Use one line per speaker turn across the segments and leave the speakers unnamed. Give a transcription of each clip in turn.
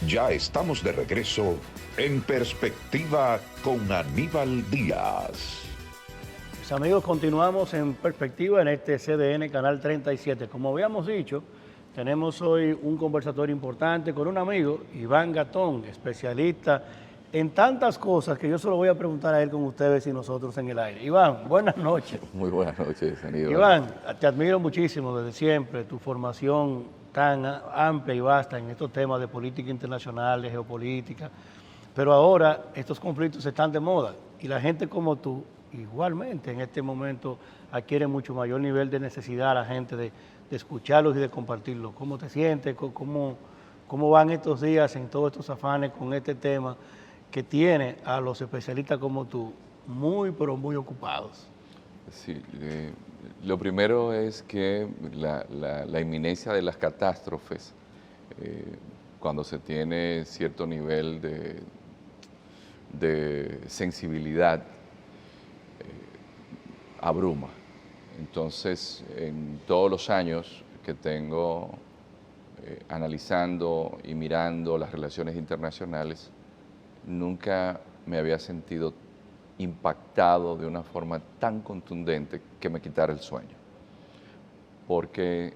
Ya estamos de regreso en Perspectiva con Aníbal Díaz.
Mis amigos, continuamos en Perspectiva en este CDN Canal 37. Como habíamos dicho, tenemos hoy un conversatorio importante con un amigo, Iván Gatón, especialista en tantas cosas que yo solo voy a preguntar a él con ustedes y nosotros en el aire. Iván, buenas noches.
Muy buenas noches, Aníbal.
Iván, te admiro muchísimo desde siempre, tu formación tan amplia y vasta en estos temas de política internacional, de geopolítica, pero ahora estos conflictos están de moda y la gente como tú, igualmente en este momento, adquiere mucho mayor nivel de necesidad a la gente de escucharlos y de compartirlos. ¿Cómo te sientes? ¿Cómo van estos días en todos estos afanes con este tema que tiene a los especialistas como tú muy, pero muy ocupados?
Sí, lo primero es que la inminencia de las catástrofes, cuando se tiene cierto nivel de sensibilidad, abruma. Entonces, en todos los años que tengo analizando y mirando las relaciones internacionales, nunca me había sentido impactado de una forma tan contundente que me quitara el sueño. Porque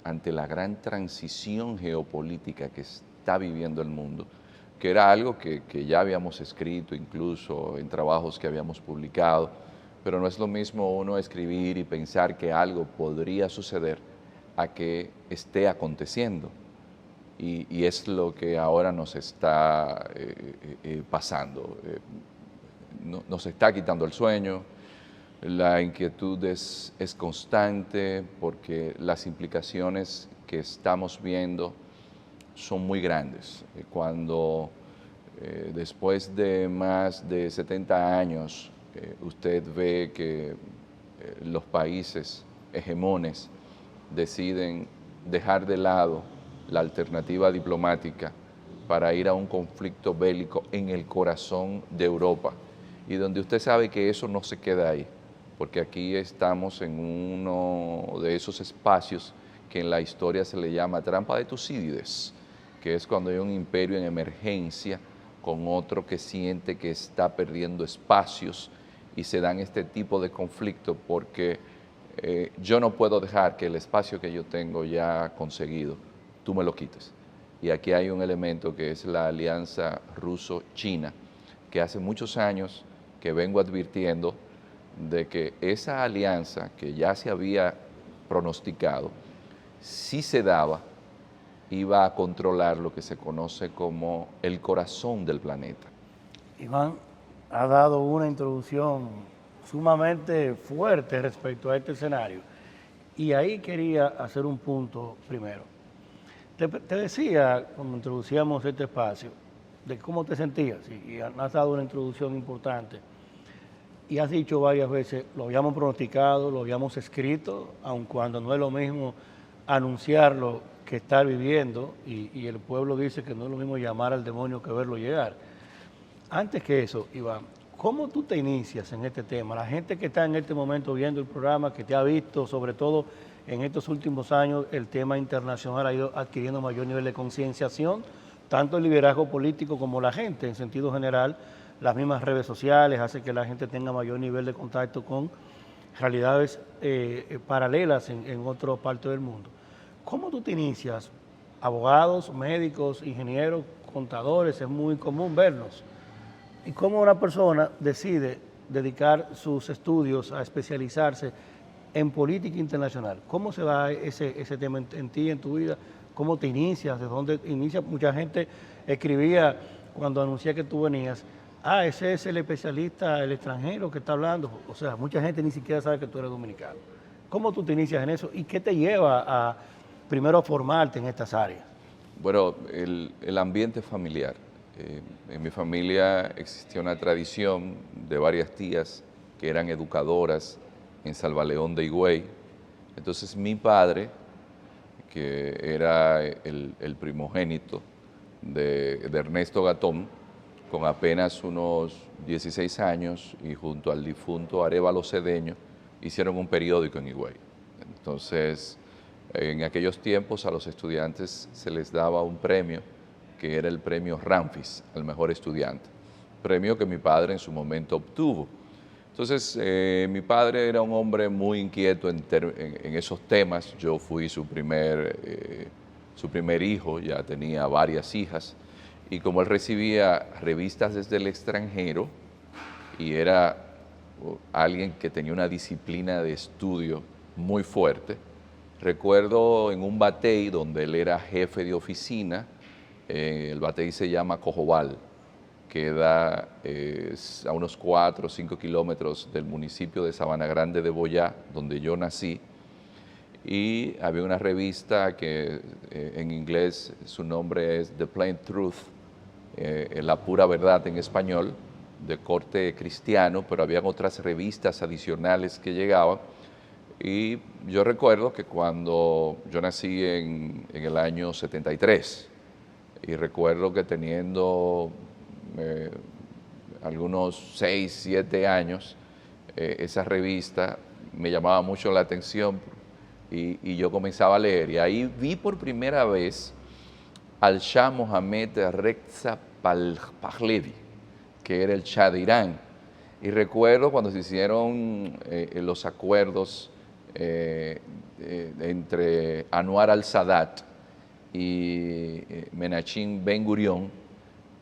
ante la gran transición geopolítica que está viviendo el mundo, que era algo que ya habíamos escrito incluso en trabajos que habíamos publicado, pero no es lo mismo uno escribir y pensar que algo podría suceder a que esté aconteciendo. Y es lo que ahora nos está pasando. Nos está quitando el sueño, la inquietud es constante porque las implicaciones que estamos viendo son muy grandes. Cuando después de más de 70 años usted ve que los países hegemones deciden dejar de lado la alternativa diplomática para ir a un conflicto bélico en el corazón de Europa, y donde usted sabe que eso no se queda ahí, porque aquí estamos en uno de esos espacios que en la historia se le llama trampa de Tucídides, que es cuando hay un imperio en emergencia con otro que siente que está perdiendo espacios y se dan este tipo de conflicto porque yo no puedo dejar que el espacio que yo tengo ya conseguido, tú me lo quites. Y aquí hay un elemento que es la alianza ruso-china, que hace muchos años que vengo advirtiendo de que esa alianza que ya se había pronosticado, si se daba, iba a controlar lo que se conoce como el corazón del planeta.
Iván ha dado una introducción sumamente fuerte respecto a este escenario y ahí quería hacer un punto primero. Te decía cuando introducíamos este espacio de cómo te sentías y has dado una introducción importante y has dicho varias veces, lo habíamos pronosticado, lo habíamos escrito, aun cuando no es lo mismo anunciarlo que estar viviendo y el pueblo dice que no es lo mismo llamar al demonio que verlo llegar. Antes que eso, Iván, ¿cómo tú te inicias en este tema? La gente que está en este momento viendo el programa, que te ha visto, sobre todo en estos últimos años, el tema internacional ha ido adquiriendo mayor nivel de concienciación, tanto el liderazgo político como la gente, en sentido general, las mismas redes sociales hacen que la gente tenga mayor nivel de contacto con realidades paralelas en otras partes del mundo. ¿Cómo tú te inicias? Abogados, médicos, ingenieros, contadores, es muy común verlos. ¿Y cómo una persona decide dedicar sus estudios a especializarse en política internacional? ¿Cómo se da ese tema en ti, en tu vida? ¿Cómo te inicias? ¿De dónde inicias? Mucha gente escribía cuando anuncié que tú venías, ese es el especialista, el extranjero que está hablando. O sea, mucha gente ni siquiera sabe que tú eres dominicano. ¿Cómo tú te inicias en eso? ¿Y qué te lleva a primero a formarte en estas áreas?
Bueno, el ambiente familiar. En mi familia existía una tradición de varias tías que eran educadoras en Salvaleón de Higüey. Entonces mi padre, que era el primogénito de Ernesto Gatón, con apenas unos 16 años y junto al difunto Arévalo Cedeño, hicieron un periódico en Higüey. Entonces, en aquellos tiempos a los estudiantes se les daba un premio que era el premio Ramfis al mejor estudiante, premio que mi padre en su momento obtuvo. Entonces, mi padre era un hombre muy inquieto en esos temas. Yo fui su primer hijo, ya tenía varias hijas, y como él recibía revistas desde el extranjero y era alguien que tenía una disciplina de estudio muy fuerte, recuerdo en un batey donde él era jefe de oficina, el batey se llama Cojobal, queda a unos 4 o 5 kilómetros del municipio de Sabana Grande de Boyá, donde yo nací, y había una revista que en inglés su nombre es The Plain Truth, La Pura Verdad en español, de corte cristiano, pero habían otras revistas adicionales que llegaban. Y yo recuerdo que cuando yo nací en el año 73, y recuerdo que teniendo algunos 6, 7 años, esa revista me llamaba mucho la atención y yo comenzaba a leer. Y ahí vi por primera vez al Shah Mohammad Reza Pahlavi, que era el Shah de Irán. Y recuerdo cuando se hicieron los acuerdos entre Anwar al-Sadat y Menachem Ben Gurion,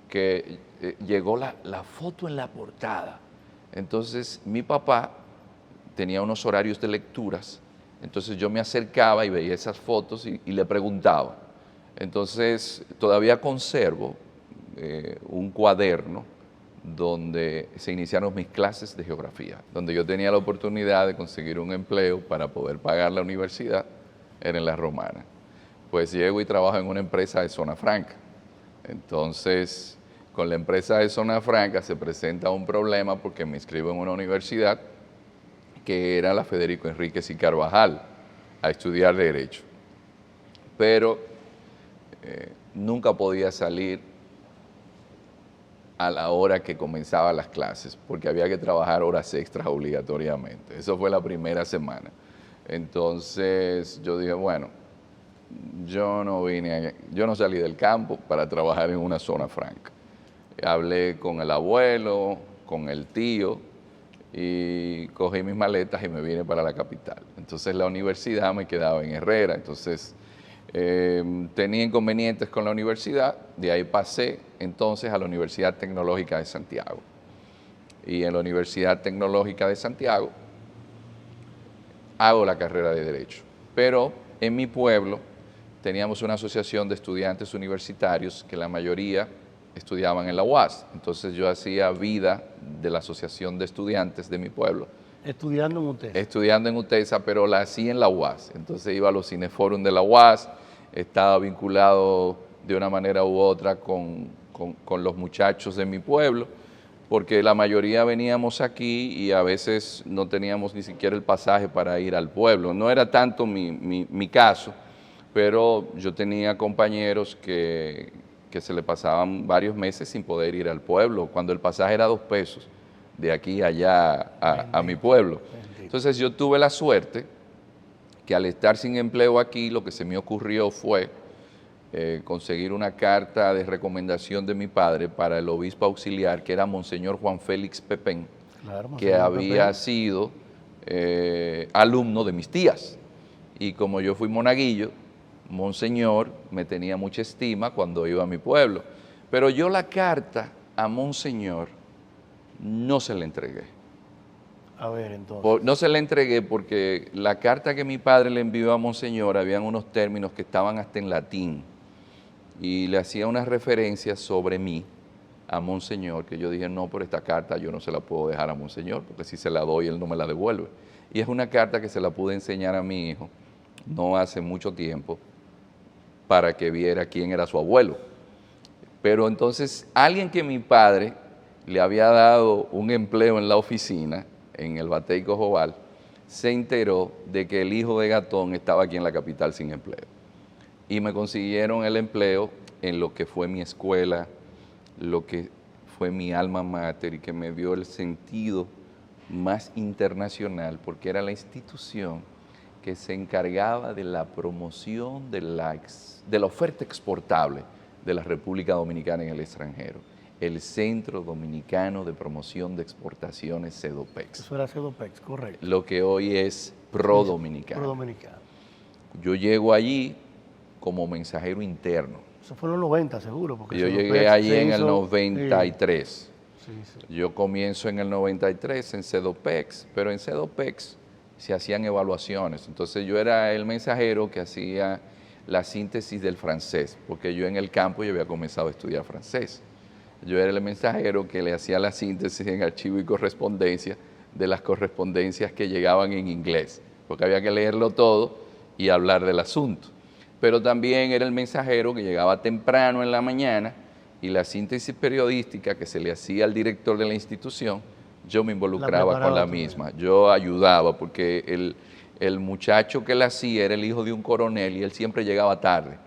que llegó la foto en la portada. Entonces mi papá tenía unos horarios de lecturas, entonces yo me acercaba y veía esas fotos y le preguntaba. Entonces todavía conservo un cuaderno donde se iniciaron mis clases de geografía, donde yo tenía la oportunidad de conseguir un empleo para poder pagar la universidad, era en La Romana. Pues llego y trabajo en una empresa de Zona Franca. Entonces, con la empresa de Zona Franca se presenta un problema porque me inscribo en una universidad que era la Federico Enríquez y Carvajal, a estudiar Derecho. Pero nunca podía salir a la hora que comenzaban las clases, porque había que trabajar horas extras obligatoriamente. Eso fue la primera semana. Entonces yo dije, bueno, yo no salí del campo para trabajar en una zona franca. Hablé con el abuelo, con el tío, y cogí mis maletas y me vine para la capital. Entonces la universidad me quedaba en Herrera, entonces tenía inconvenientes con la universidad, de ahí pasé entonces a la Universidad Tecnológica de Santiago. Y en la Universidad Tecnológica de Santiago hago la carrera de Derecho. Pero en mi pueblo teníamos una asociación de estudiantes universitarios que la mayoría estudiaban en la UAS. Entonces yo hacía vida de la asociación de estudiantes de mi pueblo.
Estudiando en UTESA.
Estudiando en UTESA, pero la hacía en la UAS. Entonces iba a los cineforum de la UAS, estaba vinculado de una manera u otra con los muchachos de mi pueblo, porque la mayoría veníamos aquí y a veces no teníamos ni siquiera el pasaje para ir al pueblo. No era tanto mi caso, pero yo tenía compañeros que se le pasaban varios meses sin poder ir al pueblo, cuando el pasaje era 2 pesos, de aquí allá a mi pueblo. Entonces yo tuve la suerte que al estar sin empleo aquí, lo que se me ocurrió fue conseguir una carta de recomendación de mi padre para el obispo auxiliar, que era Monseñor Juan Félix Pepén, claro, que había sido alumno de mis tías. Y como yo fui monaguillo, Monseñor me tenía mucha estima cuando iba a mi pueblo. Pero yo la carta a Monseñor no se la entregué.
A ver, entonces.
No se la entregué porque la carta que mi padre le envió a Monseñor, habían unos términos que estaban hasta en latín, y le hacía unas referencias sobre mí a Monseñor, que yo dije, no, por esta carta yo no se la puedo dejar a Monseñor, porque si se la doy, él no me la devuelve. Y es una carta que se la pude enseñar a mi hijo, no hace mucho tiempo, para que viera quién era su abuelo. Pero entonces, alguien que mi padre le había dado un empleo en la oficina, en el Batey Cojobal, se enteró de que el hijo de Gatón estaba aquí en la capital sin empleo. Y me consiguieron el empleo en lo que fue mi escuela, lo que fue mi alma mater y que me dio el sentido más internacional, porque era la institución que se encargaba de la promoción de la oferta exportable de la República Dominicana en el extranjero, el Centro Dominicano de Promoción de Exportaciones, CEDOPEX.
Eso era CEDOPEX, correcto.
Lo que hoy es Pro Dominicana.
Pro Dominicana.
Yo llego allí como mensajero interno.
Eso fue en los 90, seguro. Porque
Yo
CEDOPEX
llegué allí en el
hizo-
93.
Sí.
Yo comienzo en el 93 en CEDOPEX, pero en CEDOPEX se hacían evaluaciones. Entonces yo era el mensajero que hacía la síntesis del francés, porque yo en el campo yo había comenzado a estudiar francés. Yo era el mensajero que le hacía la síntesis en archivo y correspondencia de las correspondencias que llegaban en inglés, porque había que leerlo todo y hablar del asunto. Pero también era el mensajero que llegaba temprano en la mañana y la síntesis periodística que se le hacía al director de la institución, yo me involucraba con la misma. Yo ayudaba porque el muchacho que la hacía era el hijo de un coronel y él siempre llegaba tarde.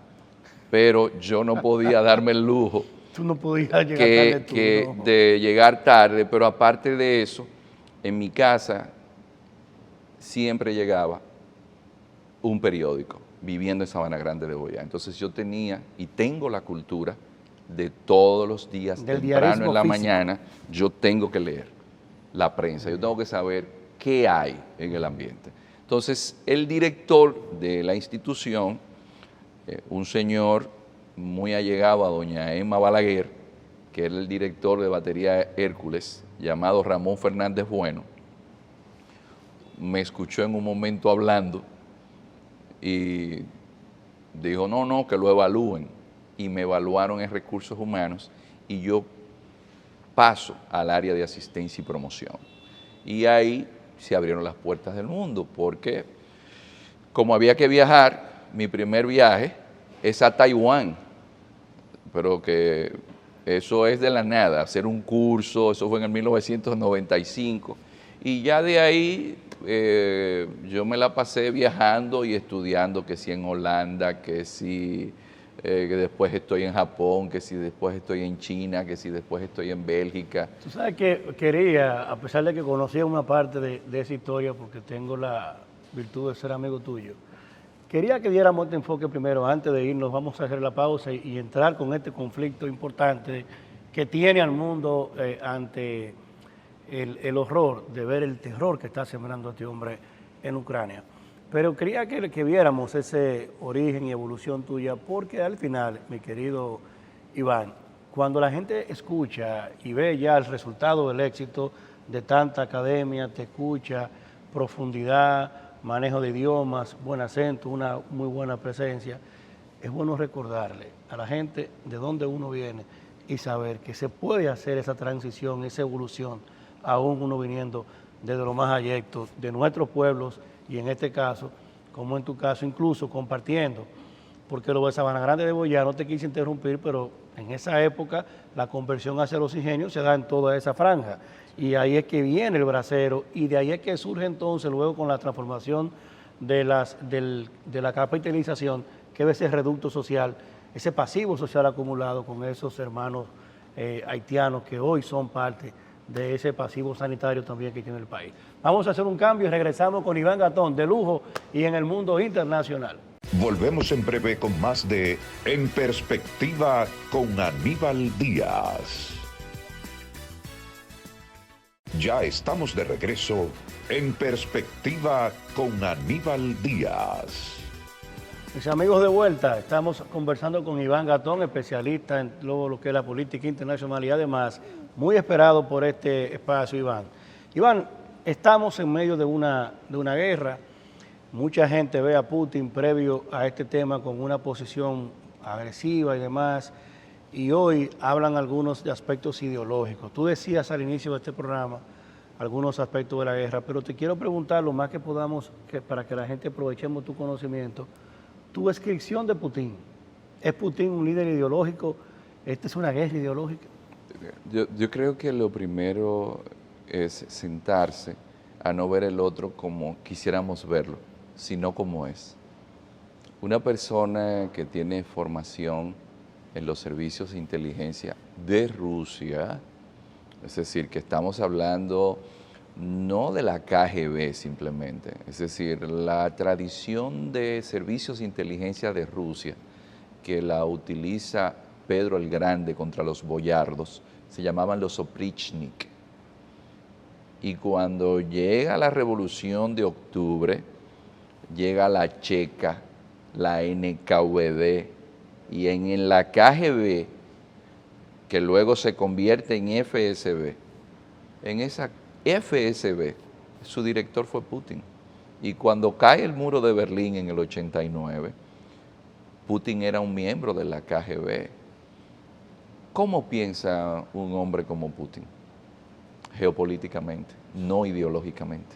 Pero yo no podía darme el lujo
Tú no podías llegar tarde tú, no.
de llegar tarde, pero aparte de eso, en mi casa siempre llegaba un periódico, viviendo en Sabana Grande de Boyá. Entonces yo tenía y tengo la cultura de todos los días,
Del
temprano en la
diarismo
mañana, yo tengo que leer la prensa, yo tengo que saber qué hay en el ambiente. Entonces, el director de la institución, un señor muy allegado a doña Emma Balaguer, que era el director de Batería Hércules, llamado Ramón Fernández Bueno, me escuchó en un momento hablando y dijo, no, que lo evalúen. Y me evaluaron en recursos humanos y yo paso al área de asistencia y promoción. Y ahí se abrieron las puertas del mundo, porque como había que viajar, mi primer viaje es a Taiwán, pero que eso es de la nada, hacer un curso, eso fue en el 1995, y ya de ahí yo me la pasé viajando y estudiando, que si en Holanda, que si que después estoy en Japón, que si después estoy en China, que si después estoy en Bélgica.
Tú sabes que quería, a pesar de que conocía una parte de esa historia, porque tengo la virtud de ser amigo tuyo, quería que diéramos este enfoque primero, antes de irnos, vamos a hacer la pausa y entrar con este conflicto importante que tiene al mundo ante el horror de ver el terror que está sembrando este hombre en Ucrania. Pero quería que viéramos ese origen y evolución tuya, porque al final, mi querido Iván, cuando la gente escucha y ve ya el resultado del éxito de tanta academia, te escucha, profundidad, manejo de idiomas, buen acento, una muy buena presencia, es bueno recordarle a la gente de dónde uno viene y saber que se puede hacer esa transición, esa evolución, aún uno viniendo desde lo más abyecto de nuestros pueblos y en este caso, como en tu caso, incluso compartiendo, porque lo de Sabana Grande de Boyá, no te quise interrumpir, pero en esa época la conversión hacia los ingenios se da en toda esa franja, y ahí es que viene el bracero, y de ahí es que surge entonces, luego con la transformación de la capitalización, que es ese reducto social, ese pasivo social acumulado con esos hermanos haitianos que hoy son parte de ese pasivo sanitario también que tiene el país. Vamos a hacer un cambio y regresamos con Iván Gatón, de lujo y en el mundo internacional.
Volvemos en breve con más de En Perspectiva con Aníbal Díaz. Ya estamos de regreso en Perspectiva con Aníbal Díaz.
Mis amigos de vuelta, estamos conversando con Iván Gatón, especialista en lo que es la política internacional y además muy esperado por este espacio, Iván. Iván, estamos en medio de una guerra. Mucha gente ve a Putin previo a este tema con una posición agresiva y demás, y hoy hablan algunos de aspectos ideológicos. Tú decías al inicio de este programa algunos aspectos de la guerra, pero te quiero preguntar lo más que podamos, para que la gente aprovechemos tu conocimiento, tu descripción de Putin. ¿Es Putin un líder ideológico? ¿Esta es una guerra ideológica?
Yo creo que lo primero es sentarse a no ver el otro como quisiéramos verlo, sino como es. Una persona que tiene formación en los servicios de inteligencia de Rusia, es decir, que estamos hablando no de la KGB simplemente, es decir, la tradición de servicios de inteligencia de Rusia, que la utiliza Pedro el Grande contra los boyardos, se llamaban los oprichnik. Y cuando llega la Revolución de Octubre, llega la Checa, la NKVD, y en la KGB, que luego se convierte en FSB, en esa FSB, su director fue Putin. Y cuando cae el muro de Berlín en el 89, Putin era un miembro de la KGB. ¿Cómo piensa un hombre como Putin? Geopolíticamente, no ideológicamente.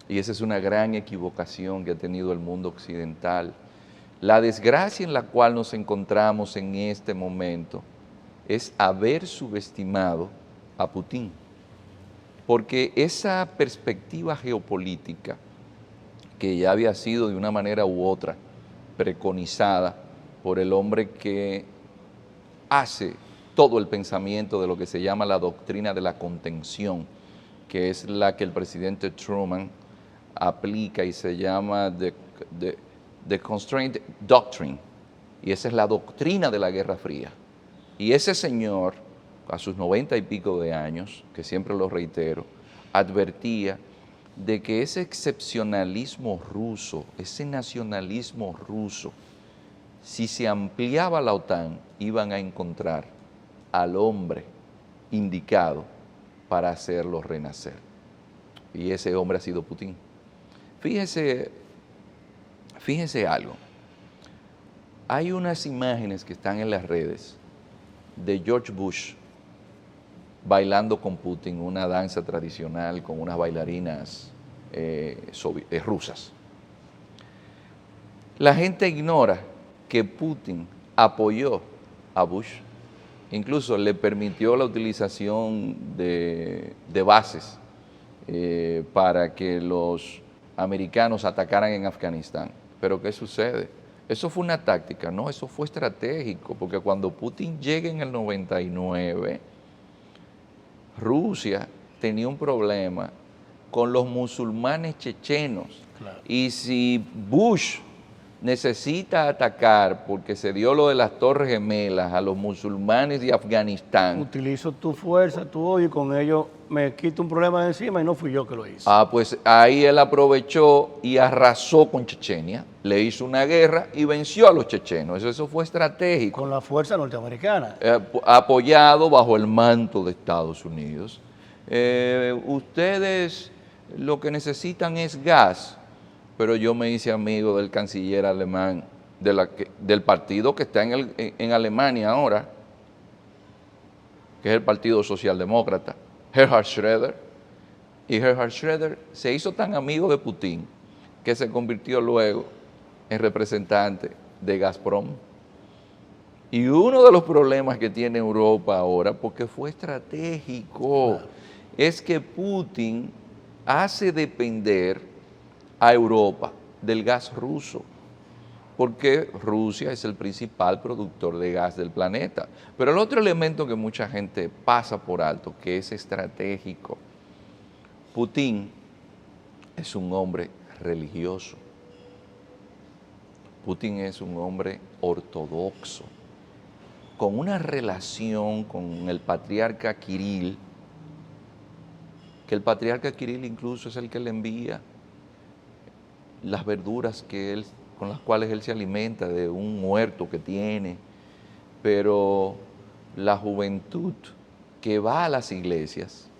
Y esa es una gran equivocación que ha tenido el mundo occidental. La desgracia en la cual nos encontramos en este momento es haber subestimado a Putin, porque esa perspectiva geopolítica, que ya había sido de una manera u otra preconizada por el hombre que hace todo el pensamiento de lo que se llama la doctrina de la contención, que es la que el presidente Truman aplica y se llama the Constraint Doctrine, y esa es la doctrina de la Guerra Fría. Y ese señor, a sus 90 y pico de años, que siempre lo reitero, advertía de que ese excepcionalismo ruso, ese nacionalismo ruso, si se ampliaba la OTAN, iban a encontrar al hombre indicado para hacerlo renacer. Y ese hombre ha sido Putin. Fíjese algo. Hay unas imágenes que están en las redes de George Bush bailando con Putin una danza tradicional con unas bailarinas rusas. La gente ignora que Putin apoyó a Bush, incluso le permitió la utilización de bases para que los americanos atacaran en Afganistán. Pero ¿qué sucede? Eso fue una táctica, no, eso fue estratégico, porque cuando Putin llega en el 99, Rusia tenía un problema con los musulmanes chechenos. Claro. Y si Bush necesita atacar, porque se dio lo de las Torres Gemelas, a los musulmanes de Afganistán.
Utilizo tu fuerza, tu odio, y con ello me quito un problema de encima y no fui yo que lo hice.
Pues ahí él aprovechó y arrasó con Chechenia, le hizo una guerra y venció a los chechenos. Eso fue estratégico.
Con la fuerza norteamericana.
Apoyado bajo el manto de Estados Unidos. Ustedes lo que necesitan es gas. Pero yo me hice amigo del canciller alemán, del partido que está en Alemania ahora, que es el Partido Socialdemócrata, Gerhard Schröder. Y Gerhard Schröder se hizo tan amigo de Putin que se convirtió luego en representante de Gazprom. Y uno de los problemas que tiene Europa ahora, porque fue estratégico, es que Putin hace depender a Europa del gas ruso, porque Rusia es el principal productor de gas del planeta. Pero el otro elemento que mucha gente pasa por alto, que es estratégico, Putin es un hombre religioso. Putin es un hombre ortodoxo, con una relación con el patriarca Kirill, que el patriarca Kirill incluso es el que le envía las verduras con las cuales él se alimenta de un huerto que tiene. Pero la juventud que va a las iglesias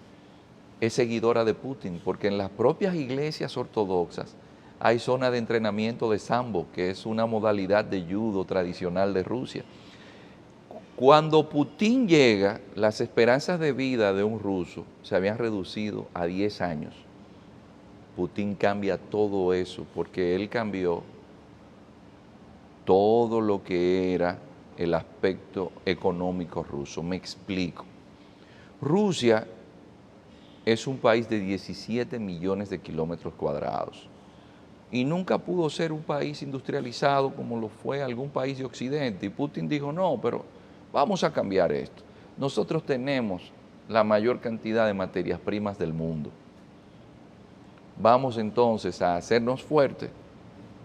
es seguidora de Putin, porque en las propias iglesias ortodoxas hay zona de entrenamiento de sambo, que es una modalidad de judo tradicional de Rusia. Cuando Putin llega, las esperanzas de vida de un ruso se habían reducido a 10 años. Putin cambia todo eso, porque él cambió todo lo que era el aspecto económico ruso. Me explico. Rusia es un país de 17 millones de kilómetros cuadrados y nunca pudo ser un país industrializado como lo fue algún país de Occidente. Y Putin dijo, no, pero vamos a cambiar esto. Nosotros tenemos la mayor cantidad de materias primas del mundo. Vamos entonces a hacernos fuertes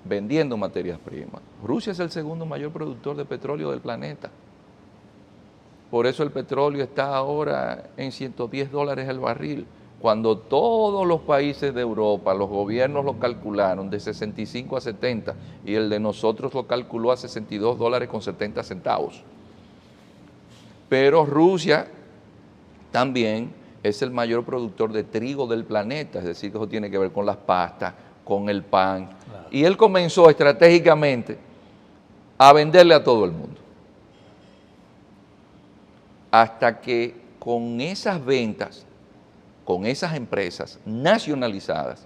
vendiendo materias primas. Rusia es el segundo mayor productor de petróleo del planeta. Por eso el petróleo está ahora en $110 el barril. Cuando todos los países de Europa, los gobiernos lo calcularon de 65 a 70 y el de nosotros lo calculó a $62.70. Pero Rusia también es el mayor productor de trigo del planeta, es decir, que eso tiene que ver con las pastas, con el pan. Claro. Y él comenzó estratégicamente a venderle a todo el mundo. Hasta que con esas ventas, con esas empresas nacionalizadas,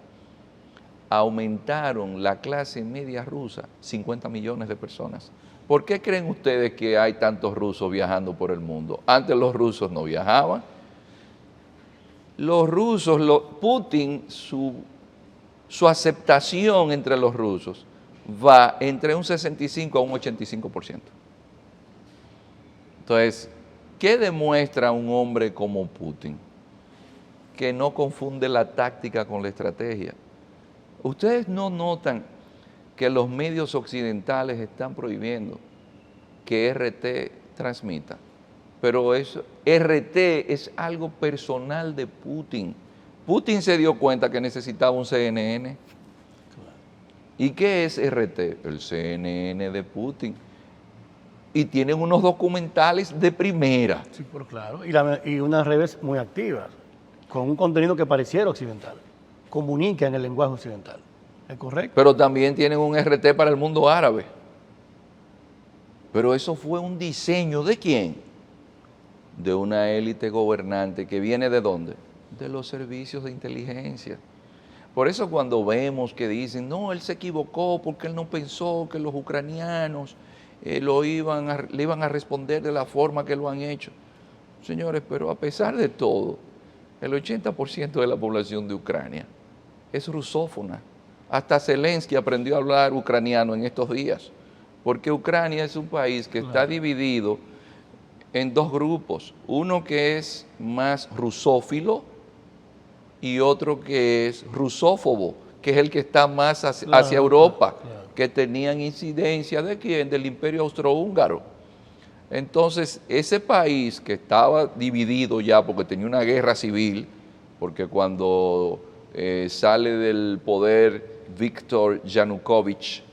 aumentaron la clase media rusa 50 millones de personas. ¿Por qué creen ustedes que hay tantos rusos viajando por el mundo? Antes los rusos no viajaban. Los rusos, Putin, su aceptación entre los rusos va entre un 65 a un 85%. Entonces, ¿qué demuestra un hombre como Putin? Que no confunde la táctica con la estrategia. Ustedes no notan que los medios occidentales están prohibiendo que RT transmita, pero RT es algo personal de Putin. Putin se dio cuenta que necesitaba un CNN. ¿Y qué es RT? El CNN de Putin. Y tienen unos documentales de primera.
Sí, pero claro, y unas redes muy activas, con un contenido que pareciera occidental, comunica en el lenguaje occidental, ¿es correcto?
Pero también tienen un RT para el mundo árabe. Pero eso fue un diseño ¿de quién? De una élite gobernante que viene ¿de dónde? De los servicios de inteligencia. Por eso cuando vemos que dicen, no, él se equivocó porque él no pensó que los ucranianos le iban a responder de la forma que lo han hecho. Señores, pero a pesar de todo, el 80% de la población de Ucrania es rusófona. Hasta Zelensky aprendió a hablar ucraniano en estos días, porque Ucrania es un país que está dividido en dos grupos, uno que es más rusófilo y otro que es rusófobo, que es el que está más hacia Europa, que tenían incidencia ¿de quién? Del Imperio Austrohúngaro. Entonces, ese país que estaba dividido ya porque tenía una guerra civil, porque cuando sale del poder Viktor Yanukovych,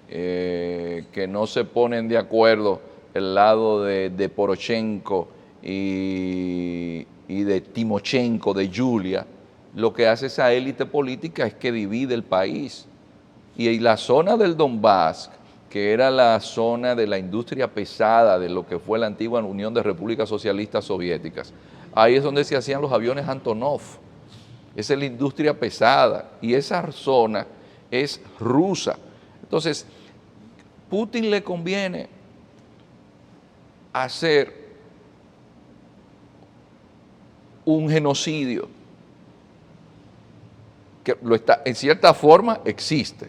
que no se ponen de acuerdo el lado de Poroshenko y de Timochenko, de Yulia, lo que hace esa élite política es que divide el país. Y la zona del Donbass, que era la zona de la industria pesada de lo que fue la antigua Unión de Repúblicas Socialistas Soviéticas, ahí es donde se hacían los aviones Antonov. Esa es la industria pesada y esa zona es rusa. Entonces, Putin le conviene hacer un genocidio que en cierta forma existe,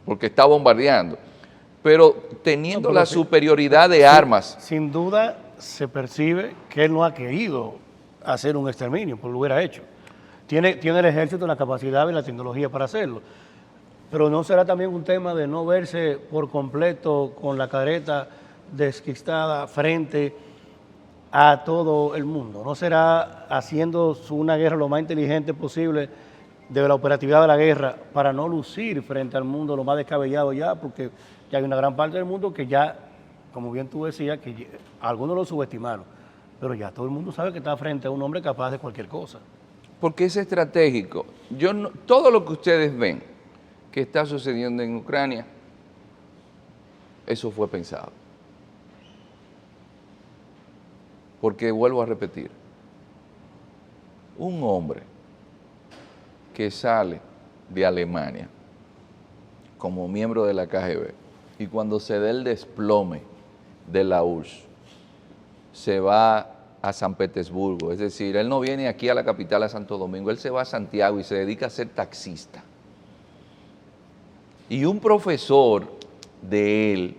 porque está bombardeando, pero teniendo la superioridad de armas.
Sin duda se percibe que él no ha querido hacer un exterminio, pues lo hubiera hecho. Tiene el ejército la capacidad y la tecnología para hacerlo, pero ¿no será también un tema de no verse por completo con la careta desquistada frente a todo el mundo? ¿No será haciendo una guerra lo más inteligente posible de la operatividad de la guerra para no lucir frente al mundo lo más descabellado ya? Porque ya hay una gran parte del mundo que ya, como bien tú decías, que algunos lo subestimaron, pero ya todo el mundo sabe que está frente a un hombre capaz de cualquier cosa.
Porque es estratégico. Todo lo que ustedes ven que está sucediendo en Ucrania, eso fue pensado. Porque vuelvo a repetir, un hombre que sale de Alemania como miembro de la KGB y cuando se dé el desplome de la URSS se va a San Petersburgo, es decir, él no viene aquí a la capital, a Santo Domingo, él se va a Santiago y se dedica a ser taxista. Y un profesor de él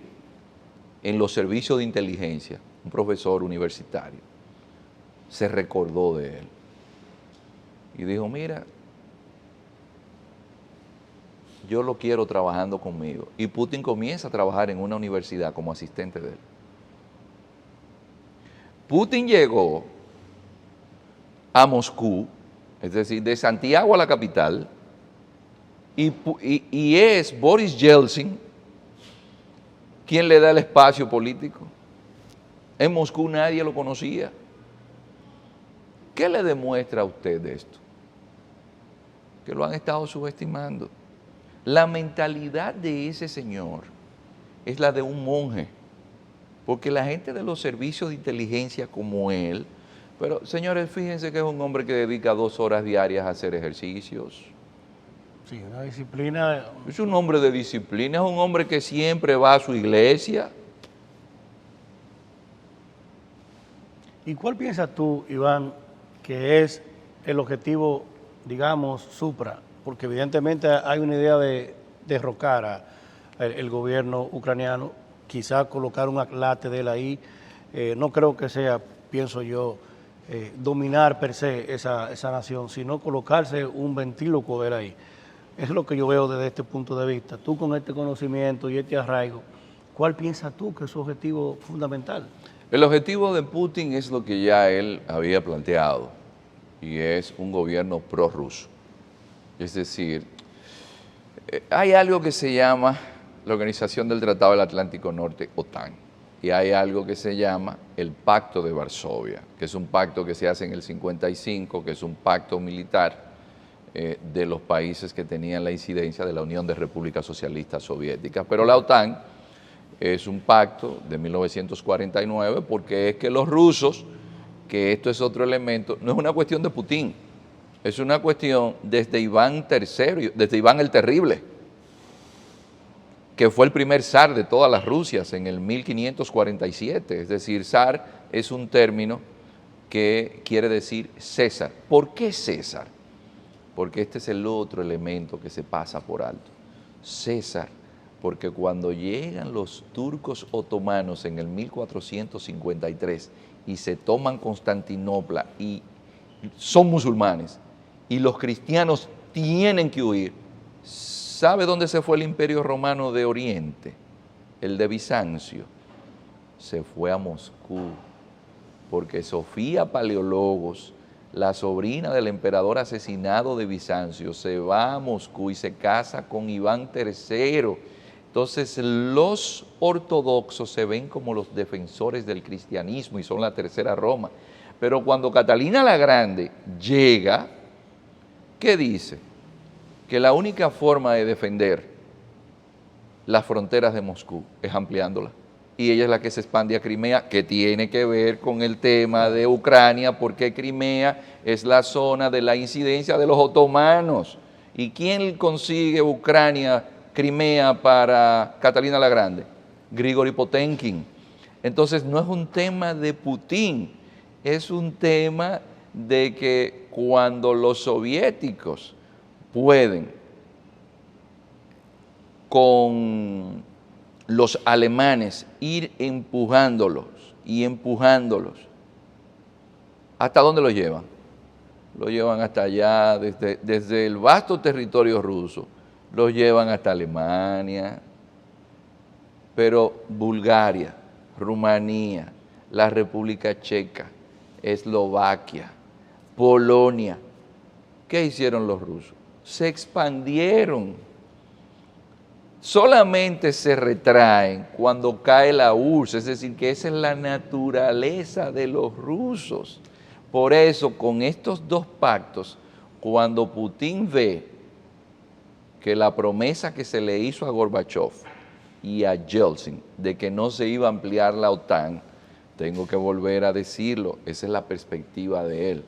en los servicios de inteligencia, un profesor universitario, se recordó de él y dijo, mira, yo lo quiero trabajando conmigo. Y Putin comienza a trabajar en una universidad como asistente de él. Putin llegó a Moscú, es decir, de Santiago a la capital, y es Boris Yeltsin quien le da el espacio político. En Moscú nadie lo conocía. ¿Qué le demuestra a usted de esto? Que lo han estado subestimando. La mentalidad de ese señor es la de un monje, porque la gente de los servicios de inteligencia como él, pero señores, fíjense que es un hombre que dedica 2 horas diarias a hacer ejercicios.
Sí, una disciplina.
Es un hombre de disciplina, es un hombre que siempre va a su iglesia.
¿Y cuál piensas tú, Iván, que es el objetivo, digamos, supra? Porque evidentemente hay una idea de derrocar al gobierno ucraniano, quizá colocar un atlate de él ahí. No creo que sea, pienso yo, dominar per se esa nación, sino colocarse un ventríloco de él ahí. Es lo que yo veo desde este punto de vista. Tú con este conocimiento y este arraigo, ¿cuál piensas tú que es su objetivo fundamental?
El objetivo de Putin es lo que ya él había planteado, y es un gobierno prorruso. Es decir, hay algo que se llama la Organización del Tratado del Atlántico Norte, OTAN, y hay algo que se llama el Pacto de Varsovia, que es un pacto que se hace en el 55, que es un pacto militar de los países que tenían la incidencia de la Unión de Repúblicas Socialistas Soviéticas. Pero la OTAN es un pacto de 1949 porque es que los rusos, que esto es otro elemento, no es una cuestión de Putin, es una cuestión desde Iván III, desde Iván el Terrible, que fue el primer zar de todas las Rusias en el 1547. Es decir, zar es un término que quiere decir César. ¿Por qué César? Porque este es el otro elemento que se pasa por alto. César, porque cuando llegan los turcos otomanos en el 1453 y se toman Constantinopla y son musulmanes y los cristianos tienen que huir, ¿sabe dónde se fue el Imperio Romano de Oriente? El de Bizancio. Se fue a Moscú, porque Sofía Paleólogos, la sobrina del emperador asesinado de Bizancio, se va a Moscú y se casa con Iván III. Entonces los ortodoxos se ven como los defensores del cristianismo y son la tercera Roma. Pero cuando Catalina la Grande llega, ¿qué dice? Que la única forma de defender las fronteras de Moscú es ampliándolas. Y ella es la que se expande a Crimea, que tiene que ver con el tema de Ucrania, porque Crimea es la zona de la incidencia de los otomanos. ¿Y quién consigue Ucrania, Crimea para Catalina la Grande? Grigori Potenkin. Entonces no es un tema de Putin, es un tema de que cuando los soviéticos pueden con los alemanes ir empujándolos y empujándolos, ¿hasta dónde los llevan? Lo llevan hasta allá, desde el vasto territorio ruso, los llevan hasta Alemania, pero Bulgaria, Rumanía, la República Checa, Eslovaquia, Polonia, ¿qué hicieron los rusos? Se expandieron. Solamente se retraen cuando cae la URSS, es decir, que esa es la naturaleza de los rusos. Por eso, con estos dos pactos, cuando Putin ve que la promesa que se le hizo a Gorbachev y a Yeltsin de que no se iba a ampliar la OTAN, tengo que volver a decirlo, esa es la perspectiva de él.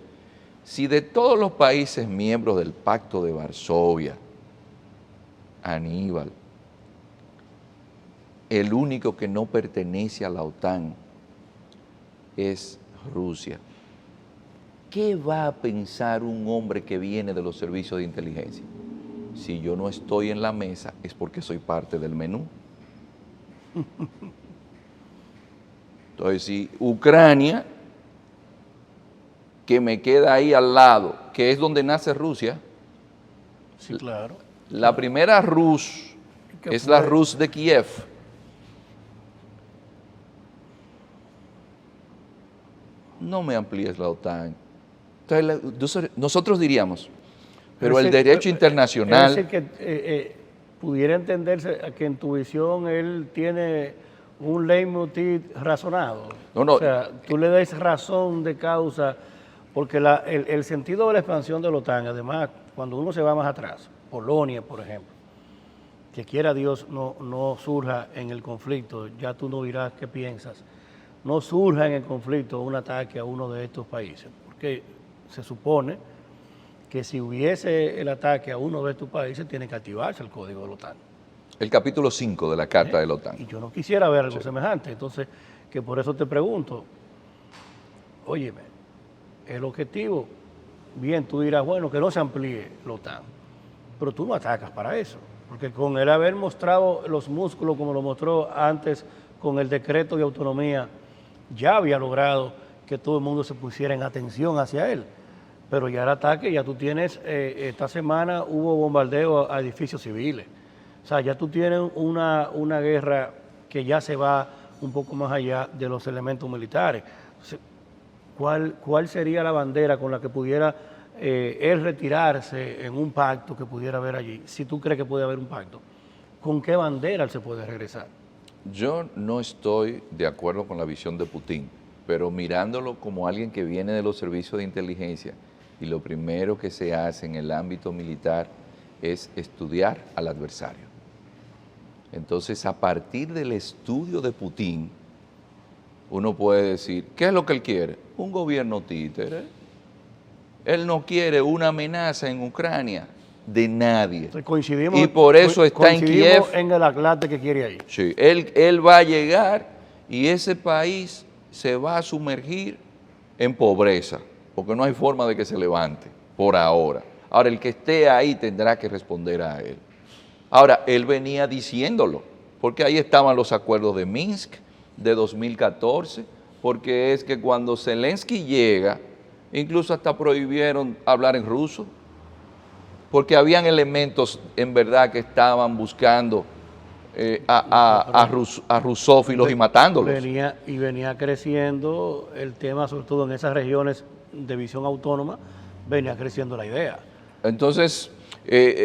Si de todos los países miembros del Pacto de Varsovia, Aníbal, el único que no pertenece a la OTAN es Rusia, ¿qué va a pensar un hombre que viene de los servicios de inteligencia? Si yo no estoy en la mesa es porque soy parte del menú. Entonces, si Ucrania, que me queda ahí al lado, que es donde nace Rusia,
Sí, claro.
la primera Rus es la Rus de Kiev. no me amplíes la OTAN. Entonces, nosotros diríamos, pero
Es
el
decir,
derecho internacional...
Es decir, que pudiera entenderse que en tu visión él tiene un leitmotiv razonado.
No,
O sea, tú le das razón de causa, porque el sentido de la expansión de la OTAN, además, cuando uno se va más atrás, Polonia, por ejemplo, que quiera Dios no surja en el conflicto, ya tú no dirás qué piensas, no surja en el conflicto un ataque a uno de estos países, porque se supone que si hubiese el ataque a uno de estos países, tiene que activarse el código de la OTAN.
El capítulo 5 de la Carta de la OTAN.
Y yo no quisiera ver algo
Sí.
semejante, entonces, que por eso te pregunto, óyeme, el objetivo, bien, tú dirás, bueno, que no se amplíe la OTAN, pero tú no atacas para eso, porque con el haber mostrado los músculos como lo mostró antes con el decreto de autonomía, ya había logrado que todo el mundo se pusiera en atención hacia él. Pero ya el ataque, ya tú tienes, esta semana hubo bombardeo a edificios civiles. O sea, ya tú tienes una guerra que ya se va un poco más allá de los elementos militares. Entonces, ¿cuál sería la bandera con la que pudiera él retirarse en un pacto que pudiera haber allí? Si tú crees que puede haber un pacto, ¿con qué bandera él se puede regresar?
Yo no estoy de acuerdo con la visión de Putin, pero mirándolo como alguien que viene de los servicios de inteligencia y lo primero que se hace en el ámbito militar es estudiar al adversario. Entonces, a partir del estudio de Putin, uno puede decir, ¿qué es lo que él quiere? Un gobierno títere. Él no quiere una amenaza en Ucrania de nadie.
Entonces, coincidimos,
Y por eso está en Kiev.
en el atlante que quiere ahí.
Sí, él va a llegar y ese país se va a sumergir en pobreza, porque no hay forma de que se levante, por ahora. Ahora, el que esté ahí tendrá que responder a él. Ahora, él venía diciéndolo, porque ahí estaban los acuerdos de Minsk de 2014, porque es que cuando Zelensky llega, incluso hasta prohibieron hablar en ruso, porque habían elementos en verdad que estaban buscando a rusófilos y matándolos.
Venía creciendo el tema, sobre todo en esas regiones de visión autónoma, venía creciendo la idea.
Entonces,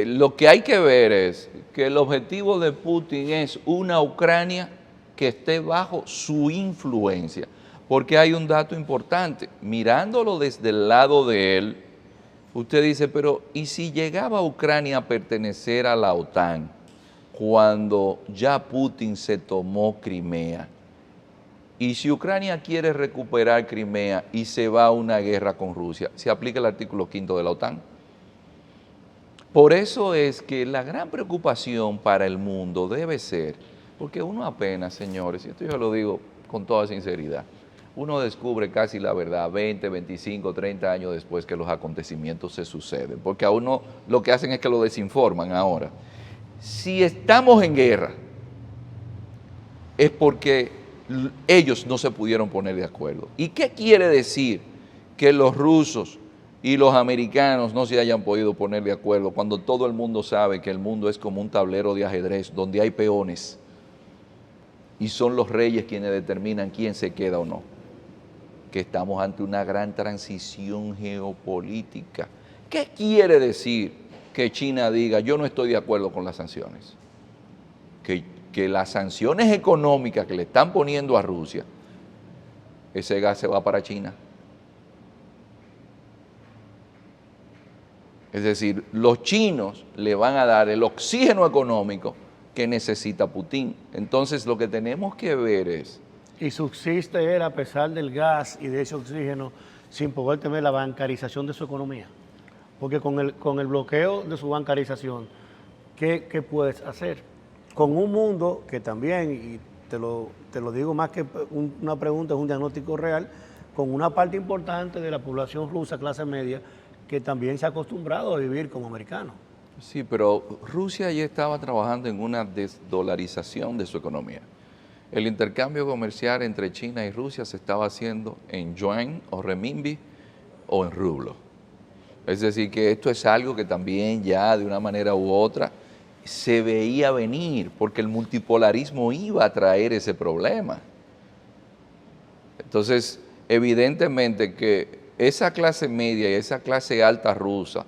lo que hay que ver es que el objetivo de Putin es una Ucrania que esté bajo su influencia, porque hay un dato importante, mirándolo desde el lado de él, usted dice, pero ¿y si llegaba Ucrania a pertenecer a la OTAN cuando ya Putin se tomó Crimea? Y si Ucrania quiere recuperar Crimea y se va a una guerra con Rusia, ¿se aplica el artículo 5 de la OTAN? Por eso es que la gran preocupación para el mundo debe ser, porque uno apenas, señores, y esto yo lo digo con toda sinceridad, uno descubre casi la verdad 20, 25, 30 años después que los acontecimientos se suceden, porque a uno lo que hacen es que lo desinforman ahora. Si estamos en guerra, es porque ellos no se pudieron poner de acuerdo. ¿Y qué quiere decir que los rusos y los americanos no se hayan podido poner de acuerdo cuando todo el mundo sabe que el mundo es como un tablero de ajedrez donde hay peones y son los reyes quienes determinan quién se queda o no? Que estamos ante una gran transición geopolítica. ¿Qué quiere decir que China diga, yo no estoy de acuerdo con las sanciones? Que las sanciones económicas que le están poniendo a Rusia, ese gas se va para China. Es decir, los chinos le van a dar el oxígeno económico que necesita Putin. Entonces, lo que tenemos que ver es...
Y subsiste él, a pesar del gas y de ese oxígeno, sin poder tener la bancarización de su economía. Porque con el bloqueo de su bancarización, ¿qué puedes hacer? Con un mundo que también, y te lo digo más que una pregunta, es un diagnóstico real, con una parte importante de la población rusa, clase media, que también se ha acostumbrado a vivir como americano.
Sí, pero Rusia ya estaba trabajando en una desdolarización de su economía. El intercambio comercial entre China y Rusia se estaba haciendo en yuan o renminbi o en rublo. Es decir, que esto es algo que también ya de una manera u otra se veía venir, porque el multipolarismo iba a traer ese problema. Entonces, evidentemente que esa clase media y esa clase alta rusa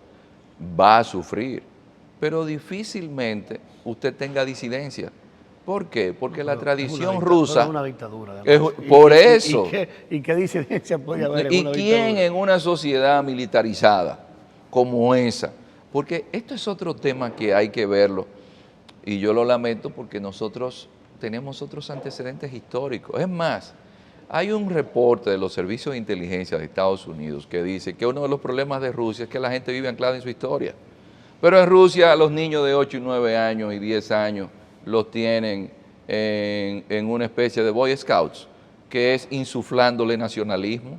va a sufrir, pero difícilmente usted tenga disidencia. ¿Por qué? Porque la tradición rusa...
Es una dictadura.
Por eso.
¿Y qué disidencia puede haber en
¿Y
una
quién
dictadura?
en una sociedad militarizada como esa? Porque esto es otro tema que hay que verlo, y yo lo lamento porque nosotros tenemos otros antecedentes históricos. Es más, hay un reporte de los servicios de inteligencia de Estados Unidos que dice que uno de los problemas de Rusia es que la gente vive anclada en su historia. Pero en Rusia los niños de 8 y 9 años y 10 años los tienen en una especie de Boy Scouts, que es insuflándole nacionalismo.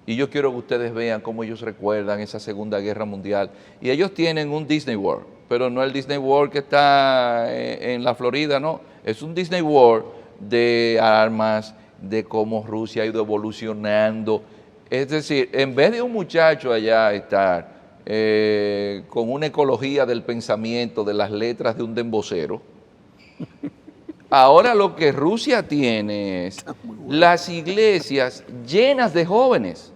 Y yo quiero que ustedes vean cómo ellos recuerdan esa Segunda Guerra Mundial. Y ellos tienen un Disney World, pero no el Disney World que está en la Florida, no. Es un Disney World de armas, de cómo Rusia ha ido evolucionando. Es decir, en vez de un muchacho allá estar con una ecología del pensamiento, de las letras de un dembocero, ahora lo que Rusia tiene es las iglesias llenas de jóvenes.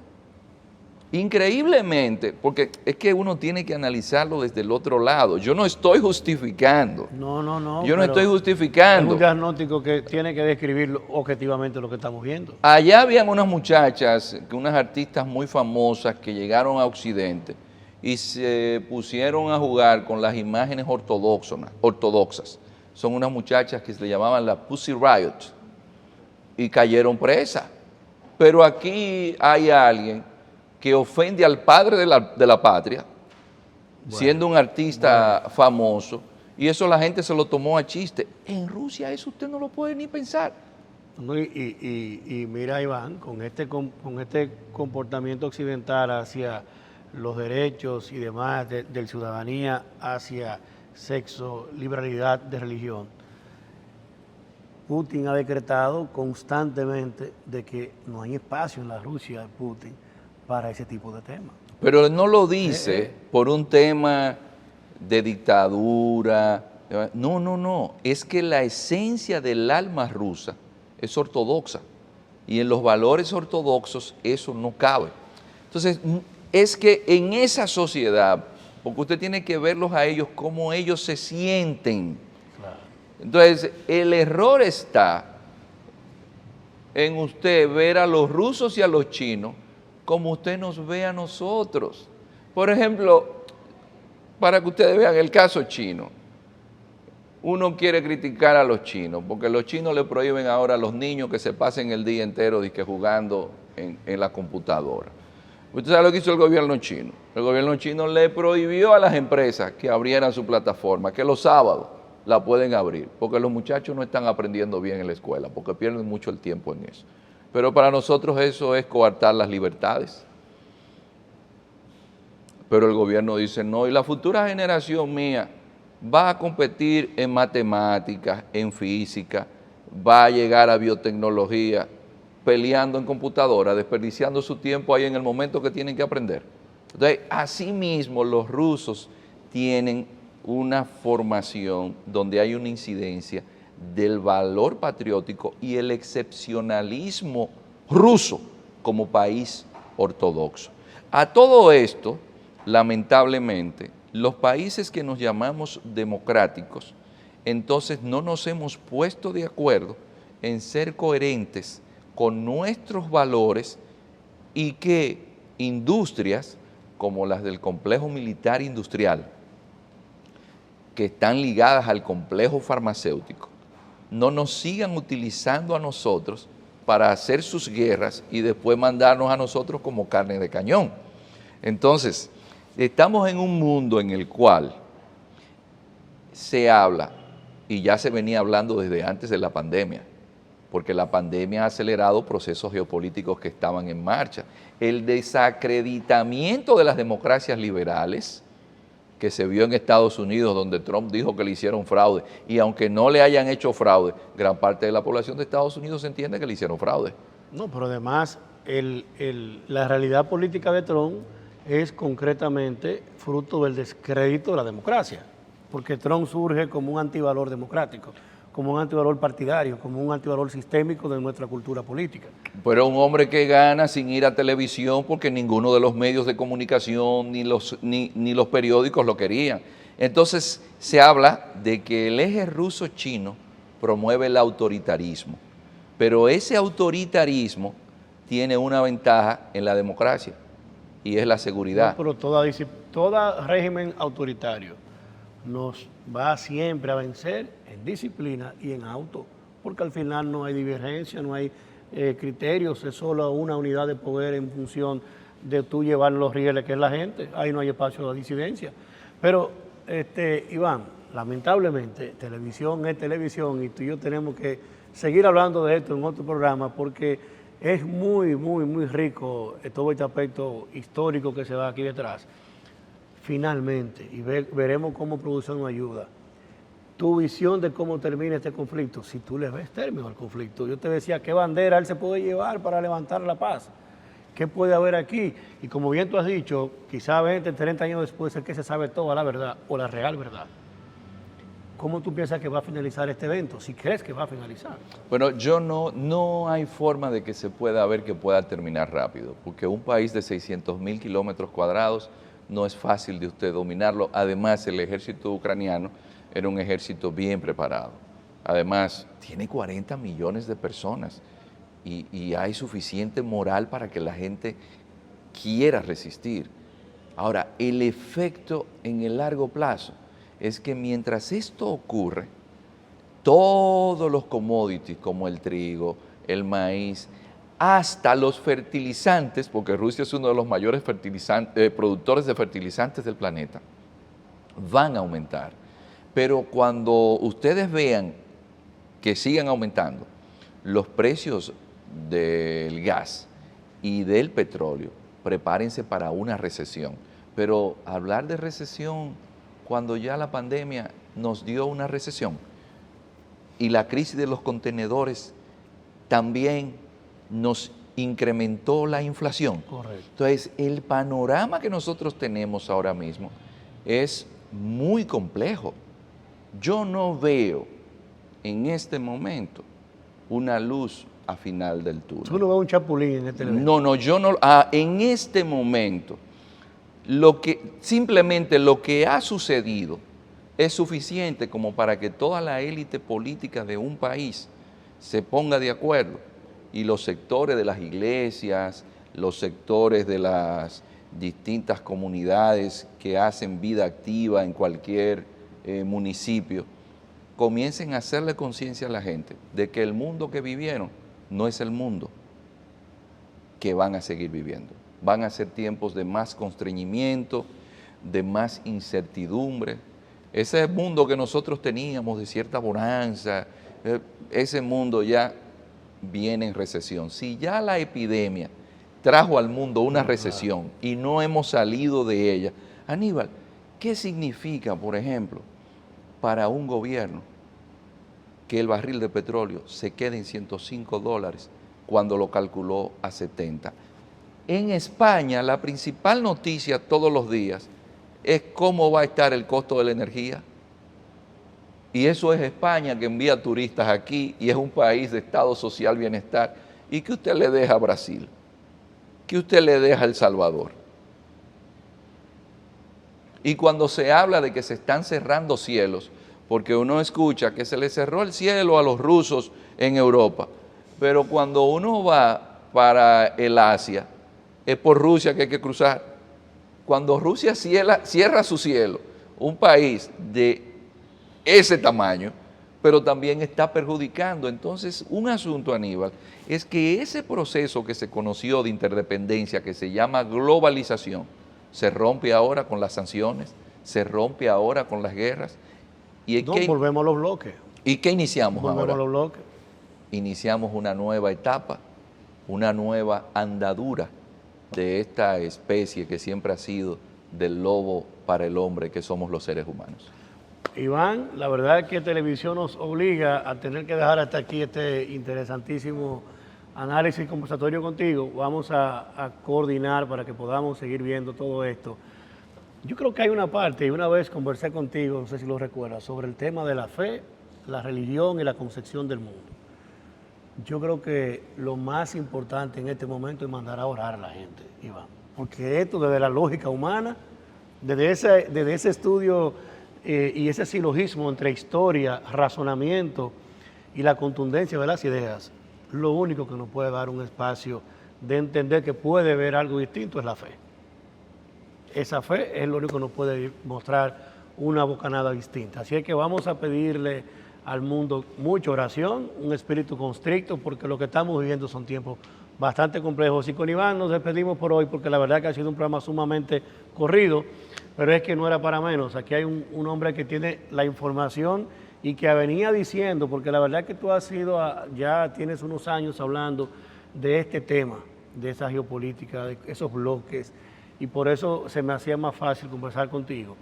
Increíblemente, porque es que uno tiene que analizarlo desde el otro lado. Yo no estoy justificando.
No.
Yo no estoy justificando.
Es un diagnóstico que tiene que describir objetivamente lo que estamos viendo.
Allá habían unas muchachas, unas artistas muy famosas que llegaron a Occidente y se pusieron a jugar con las imágenes ortodoxas. Son unas muchachas que se le llamaban la Pussy Riot y cayeron presas. Pero aquí hay alguien que ofende al padre de la patria, siendo un artista famoso, y eso la gente se lo tomó a chiste. En Rusia eso usted no lo puede ni pensar.
No, y mira, Iván, con este comportamiento occidental hacia los derechos y demás de ciudadanía, hacia sexo, liberalidad de religión, Putin ha decretado constantemente de que no hay espacio en la Rusia de Putin para ese tipo de temas.
Pero no lo dice por un tema de dictadura. No. Es que la esencia del alma rusa es ortodoxa. Y en los valores ortodoxos eso no cabe. Entonces, es que en esa sociedad, porque usted tiene que verlos a ellos cómo ellos se sienten.
Claro.
Entonces, el error está en usted ver a los rusos y a los chinos como usted nos ve a nosotros. Por ejemplo, para que ustedes vean el caso chino, uno quiere criticar a los chinos, porque los chinos le prohíben ahora a los niños que se pasen el día entero jugando en la computadora. ¿Usted sabe lo que hizo el gobierno chino? El gobierno chino le prohibió a las empresas que abrieran su plataforma, que los sábados la pueden abrir, porque los muchachos no están aprendiendo bien en la escuela, porque pierden mucho el tiempo en eso. Pero para nosotros eso es coartar las libertades. Pero el gobierno dice no, y la futura generación mía va a competir en matemáticas, en física, va a llegar a biotecnología, peleando en computadora, desperdiciando su tiempo ahí en el momento que tienen que aprender. Entonces, asimismo, los rusos tienen una formación donde hay una incidencia del valor patriótico y el excepcionalismo ruso como país ortodoxo. A todo esto, lamentablemente, los países que nos llamamos democráticos, entonces no nos hemos puesto de acuerdo en ser coherentes con nuestros valores y que industrias como las del complejo militar industrial, que están ligadas al complejo farmacéutico, no nos sigan utilizando a nosotros para hacer sus guerras y después mandarnos a nosotros como carne de cañón. Entonces, estamos en un mundo en el cual se habla, y ya se venía hablando desde antes de la pandemia, porque la pandemia ha acelerado procesos geopolíticos que estaban en marcha. El desacreditamiento de las democracias liberales, que se vio en Estados Unidos, donde Trump dijo que le hicieron fraude, y aunque no le hayan hecho fraude, gran parte de la población de Estados Unidos entiende que le hicieron fraude.
No, pero además, la realidad política de Trump es concretamente fruto del descrédito de la democracia, porque Trump surge como un antivalor democrático, como un antivalor partidario, como un antivalor sistémico de nuestra cultura política.
Pero un hombre que gana sin ir a televisión porque ninguno de los medios de comunicación ni los periódicos lo querían. Entonces se habla de que el eje ruso-chino promueve el autoritarismo, pero ese autoritarismo tiene una ventaja en la democracia y es la seguridad.
No, pero todo régimen autoritario nos va siempre a vencer en disciplina y en auto, porque al final no hay divergencia, no hay criterios, es solo una unidad de poder en función de tú llevar los rieles que es la gente, ahí no hay espacio de disidencia. Pero, Iván, lamentablemente, televisión es televisión y tú y yo tenemos que seguir hablando de esto en otro programa porque es muy, muy, muy rico todo este aspecto histórico que se va aquí detrás. Finalmente, y veremos cómo producción nos ayuda, tu visión de cómo termina este conflicto, si tú le ves término al conflicto. Yo te decía, ¿qué bandera él se puede llevar para levantar la paz? ¿Qué puede haber aquí? Y como bien tú has dicho, quizá 20, 30 años después es que se sabe toda la verdad o la real verdad. ¿Cómo tú piensas que va a finalizar este evento? Si crees que va a finalizar.
Bueno, no hay forma de que se pueda ver que pueda terminar rápido, porque un país de 600.000 kilómetros cuadrados no es fácil de usted dominarlo. Además, el ejército ucraniano era un ejército bien preparado. Además, tiene 40 millones de personas y hay suficiente moral para que la gente quiera resistir. Ahora, el efecto en el largo plazo es que mientras esto ocurre, todos los commodities como el trigo, el maíz, hasta los fertilizantes, porque Rusia es uno de los mayores productores de fertilizantes del planeta, van a aumentar. Pero cuando ustedes vean que sigan aumentando los precios del gas y del petróleo, prepárense para una recesión. Pero hablar de recesión cuando ya la pandemia nos dio una recesión y la crisis de los contenedores también nos incrementó la inflación.
Correcto.
Entonces, el panorama que nosotros tenemos ahora mismo es muy complejo. Yo no veo en este momento una luz a final del túnel.
Tú no ves un chapulín en este evento.
No, yo no. En este momento, simplemente lo que ha sucedido es suficiente como para que toda la élite política de un país se ponga de acuerdo y los sectores de las iglesias, los sectores de las distintas comunidades que hacen vida activa en cualquier municipio, comiencen a hacerle conciencia a la gente de que el mundo que vivieron no es el mundo que van a seguir viviendo. Van a ser tiempos de más constreñimiento, de más incertidumbre. Ese mundo que nosotros teníamos de cierta bonanza, ese mundo ya viene en recesión. Si ya la epidemia trajo al mundo una recesión y no hemos salido de ella, Aníbal, ¿qué significa, por ejemplo, para un gobierno que el barril de petróleo se quede en $105 cuando lo calculó a 70? En España, la principal noticia todos los días es cómo va a estar el costo de la energía. Y eso es España, que envía turistas aquí y es un país de estado social bienestar. ¿Y qué usted le deja a Brasil? ¿Qué usted le deja a El Salvador? Y cuando se habla de que se están cerrando cielos, porque uno escucha que se le cerró el cielo a los rusos en Europa, pero cuando uno va para el Asia, es por Rusia que hay que cruzar. Cuando Rusia cierra su cielo, un país de ese tamaño, pero también está perjudicando. Entonces, un asunto, Aníbal, es que ese proceso que se conoció de interdependencia, que se llama globalización, se rompe ahora con las sanciones, se rompe ahora con las guerras.
Volvemos a los bloques.
¿Y qué iniciamos
Volvemos
ahora?
a los bloques.
Iniciamos una nueva etapa, una nueva andadura de esta especie que siempre ha sido del lobo para el hombre, que somos los seres humanos.
Iván, la verdad es que televisión nos obliga a tener que dejar hasta aquí este interesantísimo análisis conversatorio contigo. Vamos a coordinar para que podamos seguir viendo todo esto. Yo creo que hay una parte, y una vez conversé contigo, no sé si lo recuerdas, sobre el tema de la fe la religión y la concepción del mundo. Yo creo que lo más importante en este momento es mandar a orar a la gente, Iván, porque esto desde la lógica humana, desde ese estudio y ese silogismo entre historia, razonamiento y la contundencia de las ideas, lo único que nos puede dar un espacio de entender que puede haber algo distinto es la fe. Esa fe es lo único que nos puede mostrar una bocanada distinta. Así es que vamos a pedirle al mundo mucha oración, un espíritu constricto, porque lo que estamos viviendo son tiempos bastante complejos. Y con Iván nos despedimos por hoy, porque la verdad que ha sido un programa sumamente corrido, pero es que no era para menos. Aquí hay un hombre que tiene la información y que venía diciendo, porque la verdad que tú has sido, ya tienes unos años hablando de este tema, de esa geopolítica, de esos bloques, y por eso se me hacía más fácil conversar contigo,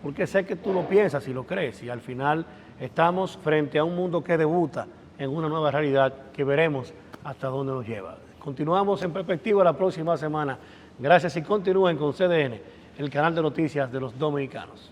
porque sé que tú lo piensas y lo crees, y al final estamos frente a un mundo que debuta en una nueva realidad que veremos hasta dónde nos lleva. Continuamos en perspectiva la próxima semana. Gracias y continúen con CDN, el canal de noticias de los dominicanos.